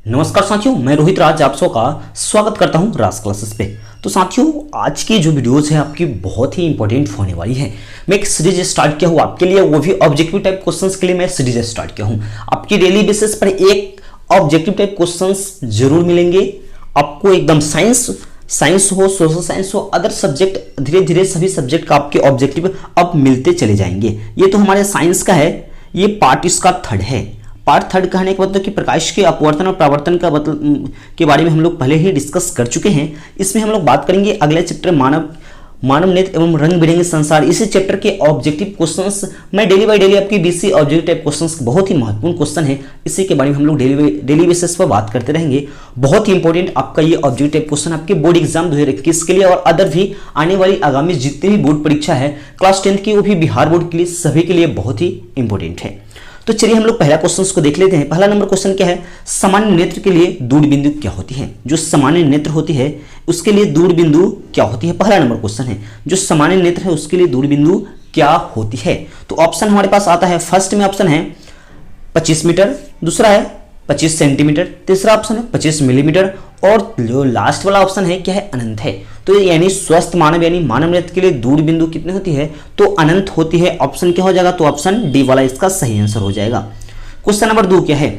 नमस्कार साथियों, मैं रोहित राज आप सबका स्वागत करता हूं राज क्लासेस पे। तो साथियों, आज की जो वीडियोस है आपकी बहुत ही इंपॉर्टेंट होने वाली है। मैं एक सीरीज स्टार्ट किया हूं आपके लिए, वो भी ऑब्जेक्टिव टाइप क्वेश्चंस के लिए मैं सीरीज स्टार्ट किया हूं। आपकी डेली बेसिस पर एक ऑब्जेक्टिव टाइप क्वेश्चंस जरूर मिलेंगे आपको। एकदम साइंस हो, सोशल साइंस हो, अदर सब्जेक्ट, धीरे धीरे सभी सब्जेक्ट का आपके ऑब्जेक्टिव अब मिलते चले जाएंगे। ये तो हमारे साइंस का है, ये पार्ट इसका थर्ड है। पार्ट थर्ड कहने का मतलब कि प्रकाश के अपवर्तन और परावर्तन का मतलब के बारे में हम लोग पहले ही डिस्कस कर चुके हैं। इसमें हम लोग बात करेंगे अगले चैप्टर मानव नेत्र एवं रंग बिरंगे संसार। इसी चैप्टर के ऑब्जेक्टिव क्वेश्चंस मैं डेली बाय डेली आपकी बीसी ऑब्जेक्टिव टाइप क्वेश्चंस बहुत ही महत्वपूर्ण क्वेश्चन है, इसी के बारे में हम लोग डेली बेसिस पर बात करते रहेंगे। बहुत ही इंपॉर्टेंट आपका ये ऑब्जेक्टिव टाइप क्वेश्चन आपके बोर्ड एग्जाम 2021 के लिए और अदर भी आने वाली आगामी जितनी भी बोर्ड परीक्षा है क्लास 10 की, वो भी बिहार बोर्ड के लिए, सभी के लिए बहुत ही इंपॉर्टेंट है। तो चलिए हम लोग पहला क्वेश्चन को देख लेते हैं। पहला नंबर क्वेश्चन क्या है, सामान्य नेत्र के लिए दूर बिंदु क्या होती है। जो सामान्य नेत्र होती है उसके लिए दूर बिंदु क्या होती है, पहला नंबर क्वेश्चन है। जो सामान्य नेत्र है उसके लिए दूर बिंदु क्या होती है। तो ऑप्शन हमारे पास आता है, फर्स्ट में ऑप्शन है 25 मीटर, दूसरा है 25 सेंटीमीटर, तीसरा ऑप्शन है 25 मिलीमीटर और जो लास्ट वाला ऑप्शन है क्या है, अनंत है। तो यानी स्वस्थ मानव यानी मानव नेत्र के लिए दूर बिंदु कितनी होती है, तो अनंत होती है। ऑप्शन क्या हो जाएगा, तो ऑप्शन डी वाला इसका सही आंसर हो जाएगा। क्वेश्चन नंबर 2 क्या है,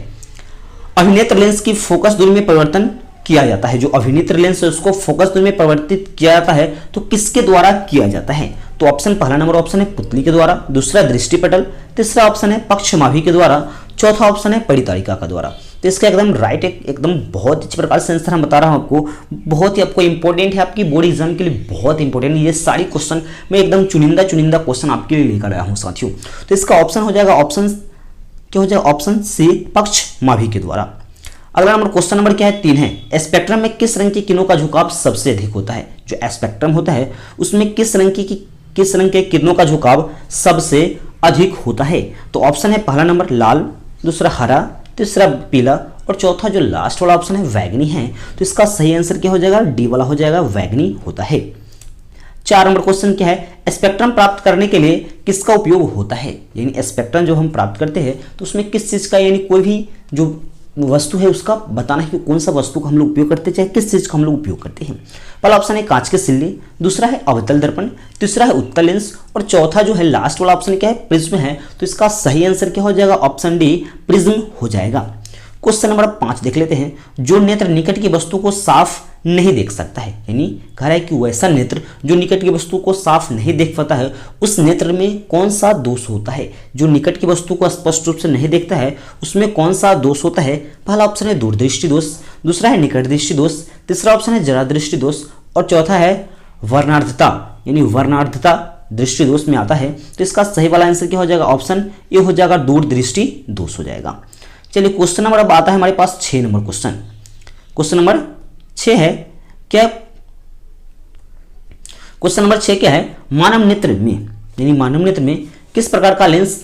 अभिनेत्र लेंस की फोकस दूरी में परिवर्तन किया जाता है। जो अभिनेत्र लेंस है उसको फोकस दूरी में परिवर्तित किया जाता है तो किसके द्वारा किया जाता है। तो ऑप्शन पहला नंबर ऑप्शन है पुतली के द्वारा, दूसरा दृष्टिपटल, तीसरा ऑप्शन है पक्षमाभि के द्वारा, चौथा ऑप्शन है परितारिका का द्वारा। तो इसका एकदम राइट एकदम बहुत अच्छी प्रकार से आंसर हम बता रहा हूं आपको, बहुत ही आपको इंपॉर्टेंट है, आपकी बोर्ड एग्जाम के लिए बहुत इंपॉर्टेंट है। ये सारी क्वेश्चन मैं एकदम चुनिंदा क्वेश्चन आपके लिए लेकर आया हूं साथियों। तो इसका ऑप्शन हो जाएगा, ऑप्शन क्या हो जाएगा, ऑप्शन सी पक्षमाभि के द्वारा। अगला नंबर क्वेश्चन नंबर क्या है, 3 है, स्पेक्ट्रम में किस रंग की किरणों का झुकाव सबसे अधिक होता है। जो स्पेक्ट्रम होता है उसमें किस रंग के किरणों का झुकाव सबसे अधिक होता है। तो ऑप्शन है पहला नंबर लाल, दूसरा हरा, तीसरा पीला और चौथा जो लास्ट वाला ऑप्शन है वैगनी है। तो इसका सही आंसर क्या हो जाएगा, डी वाला हो जाएगा, वैगनी होता है। 4 नंबर क्वेश्चन क्या है, स्पेक्ट्रम प्राप्त करने के लिए किसका उपयोग होता है। यानी स्पेक्ट्रम जो हम प्राप्त करते हैं तो उसमें किस चीज का, यानी कोई भी जो वस्तु है उसका बताना है कि कौन सा वस्तु का हम लोग उपयोग करते हैं, चाहे किस चीज का हम लोग उपयोग करते हैं। पहला ऑप्शन है कांच के सिल्ले, दूसरा है अवतल दर्पण, तीसरा है उत्तल लेंस और चौथा जो है लास्ट वाला ऑप्शन क्या है, प्रिज्म है। तो इसका सही आंसर क्या हो जाएगा, ऑप्शन डी प्रिज्म हो जाएगा। क्वेश्चन नंबर 5 देख लेते हैं, जो नेत्र निकट की वस्तु को साफ नहीं देख सकता है, यानी कह रहा है कि वैसा नेत्र जो निकट की वस्तु को साफ नहीं देख पाता है उस नेत्र में कौन सा दोष होता है। जो निकट की वस्तु को स्पष्ट रूप से नहीं देखता है उसमें कौन सा दोष होता है। पहला ऑप्शन है दूरदृष्टि दोष, दूसरा है निकट दृष्टि दोष, तीसरा ऑप्शन है जरा दृष्टि दोष और चौथा है वर्णार्धता, यानी वर्णार्धता दृष्टि दोष में आता है। तो इसका सही वाला आंसर क्या हो जाएगा, ऑप्शन ए हो जाएगा, दूरदृष्टि दोष हो जाएगा। चलिए क्वेश्चन नंबर अब आता है हमारे पास 6 नंबर क्वेश्चन। क्वेश्चन नंबर 6 है क्या, क्वेश्चन नंबर 6 क्या है, मानव नेत्र में यानी मानव नेत्र में किस प्रकार का लेंस,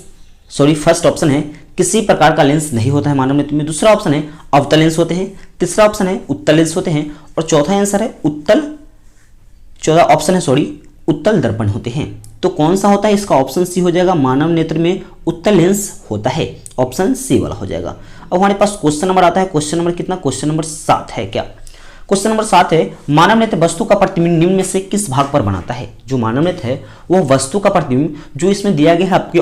फर्स्ट ऑप्शन है किसी प्रकार का लेंस नहीं होता है मानव नेत्र में, दूसरा ऑप्शन है अवतल लेंस होते हैं, तीसरा ऑप्शन है उत्तल लेंस होते हैं और चौथा आंसर है उत्तल दर्पण होते हैं। तो कौन सा होता है, इसका ऑप्शन सी हो जाएगा, मानव नेत्र में उत्तल लेंस होता है, ऑप्शन सी वाला हो जाएगा। अब हमारे पास क्वेश्चन नंबर आता है, क्वेश्चन नंबर कितना, क्वेश्चन नंबर 7 है क्या। क्वेश्चन नंबर 7 है, मानव नेत्र वस्तु का प्रतिबिंब निम्न में से किस भाग पर बनाता है। जो मानव नेत्र है वो वस्तु का प्रतिबिंब जो इसमें दिया गया है आपके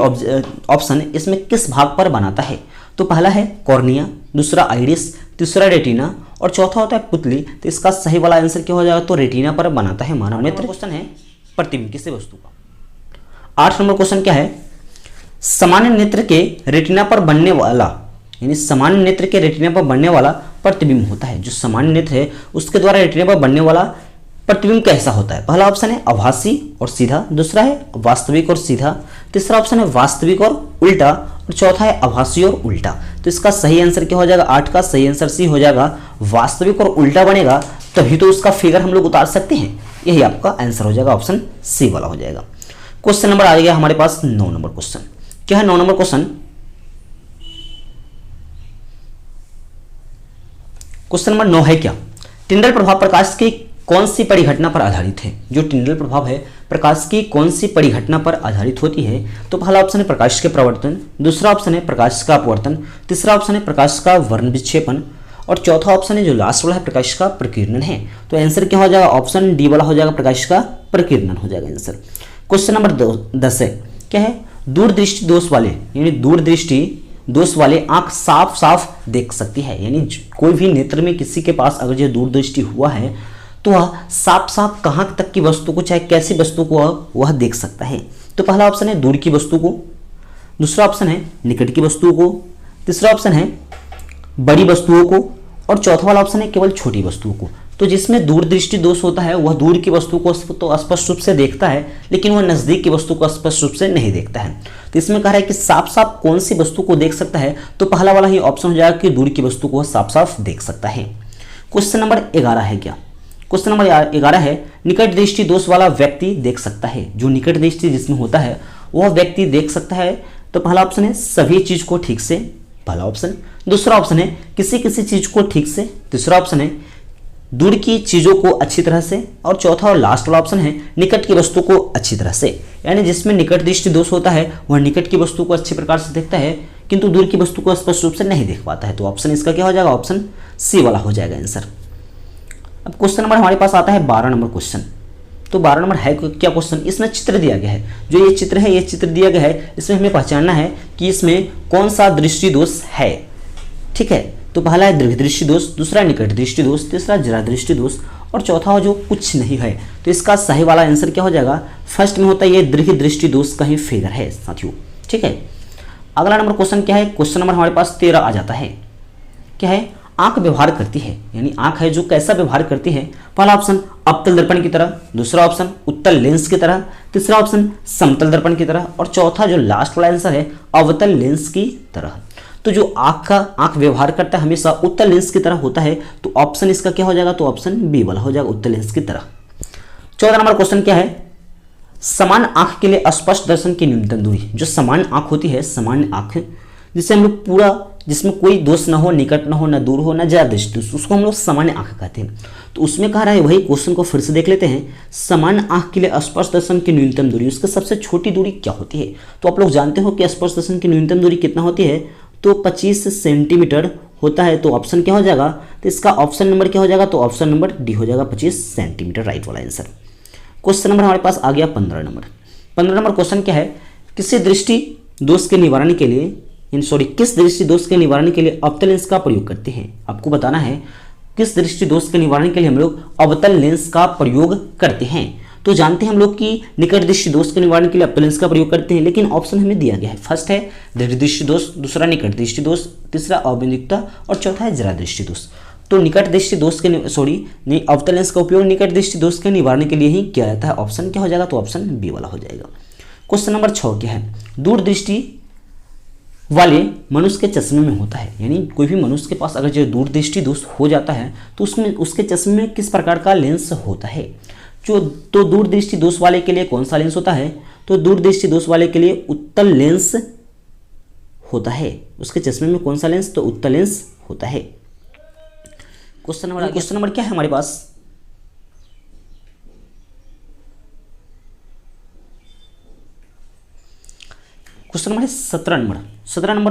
ऑप्शन, इसमें किस भाग पर बनाता है। तो पहला है कॉर्निया, दूसरा आइरिस, तीसरा रेटिना और चौथा होता है पुतली। तो इसका सही वाला आंसर क्या हो जाएगा, तो रेटिना पर बनाता है मानव नेत्र। क्वेश्चन है प्रतिबिंब किसी वस्तु का। 8 नंबर क्वेश्चन क्या है, सामान्य नेत्र के रेटिना पर बनने वाला, यानी सामान्य नेत्र के रेटिना पर बनने वाला प्रतिबिंब होता है। जो सामान्य नेत्र है उसके द्वारा रेटिना पर बनने वाला प्रतिबिंब कैसा होता है। पहला ऑप्शन है आभासी और सीधा, दूसरा है वास्तविक और सीधा, तीसरा ऑप्शन है वास्तविक और उल्टा और चौथा है आभासी और उल्टा। तो इसका सही आंसर क्या हो जाएगा, 8 का सही आंसर सी हो जाएगा, वास्तविक और उल्टा बनेगा तभी तो उसका फिगर हम लोग उतार सकते हैं। यही आपका आंसर हो जाएगा, ऑप्शन सी वाला हो जाएगा। क्वेश्चन नंबर आ गया हमारे पास 9 नंबर क्वेश्चन। क्या है 9 नंबर क्वेश्चन, क्वेश्चन नंबर 9 है क्या, टिंडल प्रभाव प्रकाश की कौन सी परिघटना पर आधारित है। जो टिंडल प्रभाव है प्रकाश की कौन सी परिघटना पर आधारित होती है। तो पहला ऑप्शन है प्रकाश के प्रवर्तन, दूसरा ऑप्शन है प्रकाश का अपवर्तन, तीसरा ऑप्शन है प्रकाश का वर्ण विक्षेपन और चौथा ऑप्शन है जो लास्ट वाला है प्रकाश का प्रकीर्णन है। तो आंसर क्या हो जाएगा, ऑप्शन डी वाला हो जाएगा, प्रकाश का प्रकीर्णन हो जाएगा आंसर। क्वेश्चन नंबर 10 है, क्या है, दूरदृष्टि दोष वाले यानी दूरदृष्टि दोष वाले आंख साफ साफ देख सकती है, यानी कोई भी नेत्र में किसी के पास अगर जो दूरदृष्टि हुआ है तो वह साफ साफ कहाँ तक की वस्तु को, चाहे कैसी वस्तु को वह देख सकता है। तो पहला ऑप्शन है दूर की वस्तु को, दूसरा ऑप्शन है निकट की वस्तुओं को, तीसरा ऑप्शन है बड़ी वस्तुओं को और चौथा वाला ऑप्शन है केवल छोटी वस्तुओं को। तो जिसमें दूरदृष्टि दोष होता है वह दूर की वस्तु को तो स्पष्ट रूप से देखता है, लेकिन वह नजदीक की वस्तु को स्पष्ट रूप से नहीं देखता है। तो इसमें कह रहा है कि साफ साफ कौन सी वस्तु को देख सकता है, तो पहला वाला ही ऑप्शन हो जाएगा कि दूर की वस्तु को वह साफ साफ देख सकता है। क्वेश्चन नंबर 11 है, क्या क्वेश्चन नंबर 11 है, निकट दृष्टि दोष वाला व्यक्ति देख सकता है, जो निकट दृष्टि जिसमें होता है वह व्यक्ति देख सकता है। तो पहला ऑप्शन है सभी चीज को ठीक से, पहला ऑप्शन। दूसरा ऑप्शन है किसी किसी चीज को ठीक से, तीसरा ऑप्शन है दूर की चीजों को अच्छी तरह से और चौथा और लास्ट वाला ऑप्शन है निकट की वस्तु को अच्छी तरह से। यानी जिसमें निकट दृष्टि दोष होता है वह निकट की वस्तु को अच्छे प्रकार से देखता है किंतु दूर की वस्तु को स्पष्ट रूप से नहीं देख पाता है। तो ऑप्शन इसका क्या हो जाएगा, ऑप्शन सी वाला हो जाएगा आंसर। अब क्वेश्चन नंबर हमारे पास आता है 12 नंबर क्वेश्चन। तो 12 नंबर है क्या क्वेश्चन, इसमें चित्र दिया गया है, जो ये चित्र है ये चित्र दिया गया है, इसमें हमें पहचानना है कि इसमें कौन सा दृष्टि दोष है। ठीक है, तो पहला है दीर्घ दृष्टि दोष, दूसरा निकट दृष्टि दोष, तीसरा जरा दृष्टि दोष और चौथा जो कुछ नहीं है। तो इसका सही वाला आंसर क्या हो जाएगा, फर्स्ट में होता है ये दीर्घ दृष्टि दोष का ही फिगर है साथियों। ठीक है, अगला नंबर क्वेश्चन क्या है, क्वेश्चन नंबर हमारे पास 13 आ जाता है, क्या है, आंख व्यवहार करती है, यानी आंख है जो कैसा व्यवहार करती है। पहला ऑप्शन अवतल दर्पण की तरह, दूसरा ऑप्शन उत्तल लेंस की तरह, तीसरा ऑप्शन समतल दर्पण की तरह और चौथा जो लास्ट वाला आंसर है अवतल लेंस की तरह। तो जो आंख व्यवहार करता है हमेशा उत्तल लेंस की तरह होता है, तो ऑप्शन इसका क्या हो जाएगा, तो ऑप्शन बी वाला हो जाएगा, उत्तल लेंस की तरह। 14 नंबर क्वेश्चन क्या है, समान आंख के लिए स्पष्ट दर्शन की न्यूनतम दूरी। जो समान आंख होती है, समान आंख जिसे हम लोग पूरा, जिसमें कोई दोष ना हो, निकट ना हो, ना दूर हो, ना ज्यादा दृष्टि, उसको हम लोग सामान्य आंख कहते हैं। तो उसमें कह रहा है, वही क्वेश्चन को फिर से देख लेते हैं, समान आंख के लिए स्पर्श दर्शन की न्यूनतम दूरी, उसकी सबसे छोटी दूरी क्या होती है। तो आप लोग जानते हो कि स्पर्श दर्शन की न्यूनतम दूरी कितना होती है, तो 25 सेंटीमीटर होता है। तो ऑप्शन क्या हो जाएगा, तो इसका ऑप्शन नंबर क्या हो जाएगा, तो ऑप्शन नंबर डी हो जाएगा, 25 सेंटीमीटर, राइट वाला आंसर। क्वेश्चन नंबर हमारे पास आ गया 15 नंबर। 15 नंबर क्वेश्चन क्या है, किसी दृष्टि दोष के निवारण के लिए किस दृष्टि दोष के निवारण के लिए अवतल लेंस का प्रयोग करते हैं। आपको बताना है किस दृष्टि दोष के निवारण के लिए हम लोग अवतल लेंस का प्रयोग करते हैं। तो जानते हैं हम लोग कि निकट दृष्टि दोष के निवारण के लिए अवतल लेंस का प्रयोग करते हैं, लेकिन ऑप्शन हमें दिया गया है, फर्स्ट है दीर्घ दृष्टि दोष, दूसरा निकट दृष्टि दोष, तीसरा अबिंदुकता और चौथा है जरा दृष्टि दोष। तो निकट दृष्टि दोष के अवतल लेंस का उपयोग निकट दृष्टि दोष के निवारण के लिए ही किया जाता है। ऑप्शन क्या हो जाएगा, तो ऑप्शन बी वाला हो जाएगा। क्वेश्चन नंबर 6 क्या है, दूर दृष्टि वाले मनुष्य के चश्मे में होता है, यानी कोई भी मनुष्य के पास अगर जो दूरदृष्टि दोष हो जाता है तो उसमें उसके चश्मे में किस प्रकार का लेंस होता है। तो दूरदृष्टि दोष वाले के लिए कौन सा लेंस होता है, तो दूरदृष्टि दोष वाले के लिए उत्तल लेंस होता है। उसके चश्मे में कौन सा लेंस, तो उत्तल लेंस होता है। क्वेश्चन नंबर क्या है हमारे पास, क्वेश्चन नंबर है 17 नंबर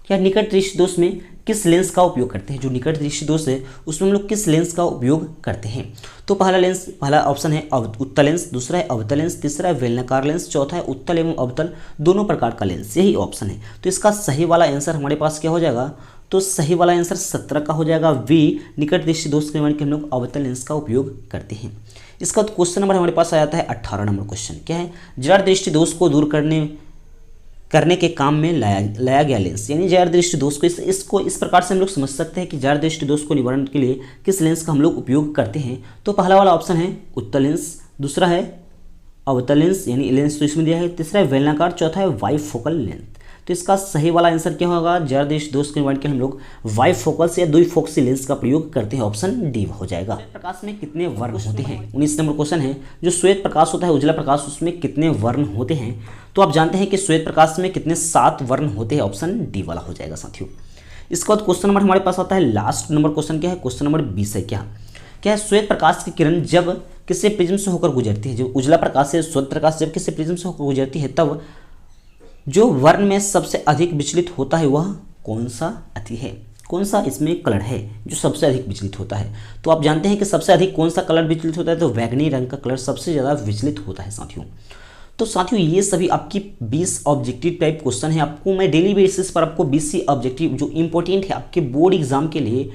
क्या, निकट दृष्टि दोष में किस लेंस का उपयोग करते हैं। जो निकट दृष्टि दोष है उसमें हम लोग किस लेंस का उपयोग करते हैं। तो पहला ऑप्शन है उत्तल लेंस, दूसरा है अवतल लेंस, तीसरा है बेलनाकार लेंस, चौथा है उत्तल एवं अवतल दोनों प्रकार का लेंस, यही ऑप्शन है। तो इसका सही वाला आंसर हमारे पास क्या हो जाएगा, तो सही वाला आंसर 17 का हो जाएगा, वी निकट दृष्टि दोष के निवारण के हम लोग अवतल लेंस का उपयोग करते हैं। इसका क्वेश्चन नंबर हमारे पास आ जाता है 18 नंबर क्वेश्चन, क्या है, जरा दृष्टि दोष को दूर करने के काम में लाया गया लेंस, यानी जड़ दृष्टि दोष को इसको इस प्रकार से हम लोग समझ सकते हैं कि जड़ दृष्टि दोष को निवारण के लिए किस लेंस का हम लोग उपयोग करते हैं। तो पहला वाला ऑप्शन है उत्तल लेंस, दूसरा है अवतल लेंस यानी लेंस तो इसमें दिया है, तीसरा है बेलनाकार, चौथा है बाइफोकल लेंस। तो इसका सही वाला आंसर क्या होगा, जड़ दृष्टि दोष के निवारण के लिए हम लोग बाइफोकल या द्विफोक्सी लेंस का प्रयोग करते हैं, ऑप्शन डी हो जाएगा। प्रकाश में कितने वर्ण होते हैं, 19 नंबर क्वेश्चन है, जो श्वेत प्रकाश होता है उजला प्रकाश, उसमें कितने वर्ण होते हैं। तो आप जानते हैं कि श्वेत प्रकाश में कितने 7 वर्ण होते हैं, ऑप्शन डी वाला हो जाएगा साथियों। इसके बाद क्वेश्चन नंबर हमारे पास आता है लास्ट नंबर क्वेश्चन, क्या है, क्वेश्चन नंबर 20 है, क्या है, श्वेत प्रकाश की किरण जब किसी प्रिज्म से होकर गुजरती है, जो उजला प्रकाश है श्वेत प्रकाश जब किसी प्रिज्म से होकर गुजरती है तब जो वर्ण में सबसे अधिक विचलित होता है वह कौन सा अति है, कौन सा इसमें कलर है जो सबसे अधिक विचलित होता है। तो आप जानते हैं कि सबसे अधिक कौन सा कलर विचलित होता है, तो बैंगनी रंग का कलर सबसे ज़्यादा विचलित होता है साथियों। तो साथियों ये सभी आपकी 20 ऑब्जेक्टिव टाइप क्वेश्चन है। आपको मैं डेली बेसिस पर आपको 20 ऑब्जेक्टिव जो इंपॉर्टेंट है आपके बोर्ड एग्जाम के लिए,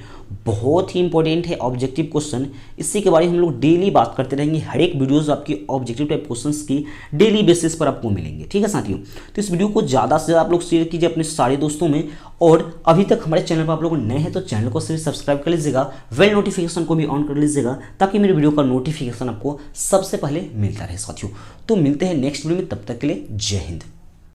बहुत ही इंपॉर्टेंट है ऑब्जेक्टिव क्वेश्चन, इसी के बारे में हम लोग डेली बात करते रहेंगे। हर एक वीडियोस आपकी ऑब्जेक्टिव टाइप क्वेश्चंस की डेली बेसिस पर आपको मिलेंगे, ठीक है साथियों। तो इस वीडियो को ज़्यादा से ज़्यादा आप लोग शेयर कीजिए अपने सारे दोस्तों में, और अभी तक हमारे चैनल पर आप लोग नए हैं तो चैनल को सिर्फ सब्सक्राइब कर लीजिएगा, बेल नोटिफिकेशन को भी ऑन कर लीजिएगा, ताकि मेरे वीडियो का नोटिफिकेशन आपको सबसे पहले मिलता रहे साथियों। तो मिलते हैं नेक्स्ट वीडियो में, तब तक के लिए जय हिंद।